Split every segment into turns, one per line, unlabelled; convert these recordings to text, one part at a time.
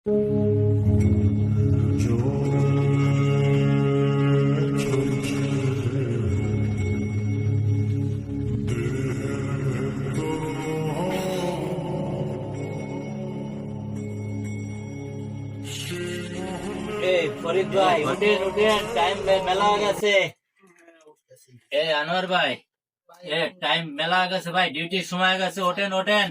ফরিদ ভাই উঠেন উঠেন, টাইম মেলা হয়ে গেছে। আনোয়ার ভাই, টাইম মেলা হয়ে গেছে ভাই, ডিউটির সময় হয়ে গেছে, ওঠেন ওঠেন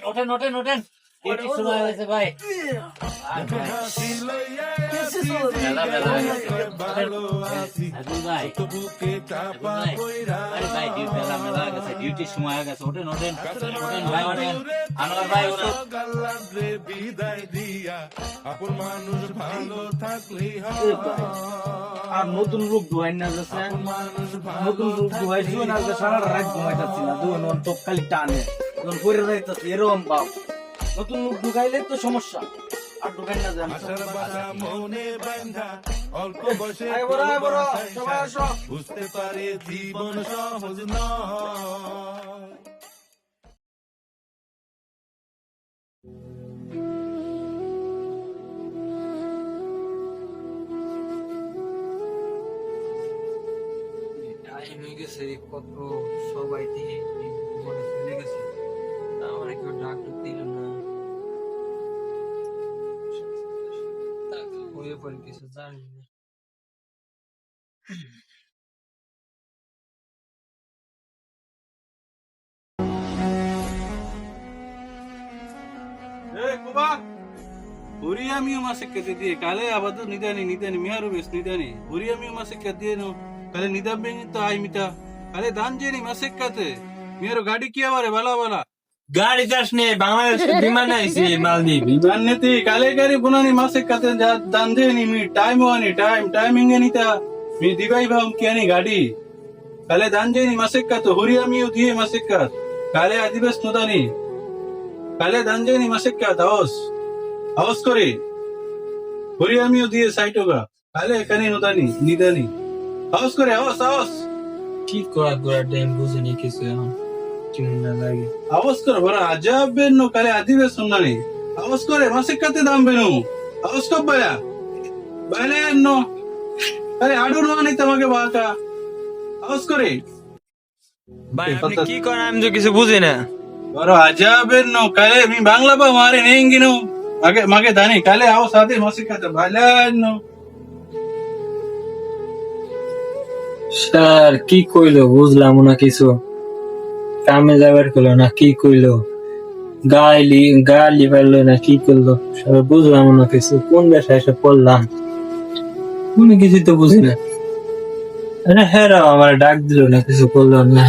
ওঠেন ওঠেন ওঠেন, ডিউটির সময় হয়ে গেছে ভাই। মেলা মেলা হয়ে গেছে। আবুল ভাই, আরে ভাই মেলা মেলা হয়ে গেছে, ডিউটির সময় হয়ে গেছে, ওঠেন ওঠেন ওঠেন ভাই ওঠেন। আনোয়ার ভাই ওঠেন।
আর নতুন রূপ ধোয়াই না যাচ্ছে, নতুন রূপ ধোয়াই শুয়ে না সারা রাত ঘুমাই যাচ্ছি না, দুজন টপ খালি টানে যখন পরে যাইতেছে এরকম ভাব। নতুন রূপ ঢুকাইলে তো সমস্যা, আর ঢুকাই না যায়
বুঝতে পারে জীবন সহজ নয়।
টাইম হয়ে গেছে, কত সবাই দিয়ে মনে চলে গেছে, আমার কেউ ডাক দিল না, হয়ে পড়ে কিছু জানি না।
Huriamiu masih kete kale abadu nidani miharu bes nidani Huriamiu masih kete no kale nidabeng itu ai mita kale danjeni masih kete miharu gadi kia ware bala bala
গাড়ি চাষ নেই, বাংলাদেশ বিমান আইছে মালদ্বীপ
biman neti kale gari bunani masih kete danjeni mi timing ni ta mi dibai bham kiani gadi kale danjeni masih kete Huriamiu diye masih kete kale adibes nudani kale danjeni masih kete আওয়াজ করে হরিয়ামিও দিয়ে site হোগা তাহলে এখানে নিদানি আওয়াজ করে আওয়াজ
কি করা টাইম বুঝিনি কিছু, এখন কেমন না লাগে।
আওয়াজ করে বড় আজাব বেনো কালে আদিবে শুননানি আওয়াজ করে মাসে কাতে দাম বেনো আওয়াজ কব বায়া বাইলে নো আরে আডু নো আনি তোমাকে বাকা আওয়াজ করে
ভাই আপনি কি করেন আমি তো কিছু বুঝি না।
বড় আজাব বেনো কালে আমি বাংলা বা মারে নেঙ্গিনো মাগে দানি কালে আওয়াজ সাথে মাসে কাতে বাইলে নো
স্যার কি কইলো বুঝলাম না কিছু, কামে যাবার কইলো না কি কইলো, গালি পারলো না কি করলো, সব বুঝলাম না কিছু, কোন দেশে এসে পড়লাম কোনো কিছু তো বুঝি না। আরে হ্যাঁ আমার ডাক দিল না, কিছু করলো না।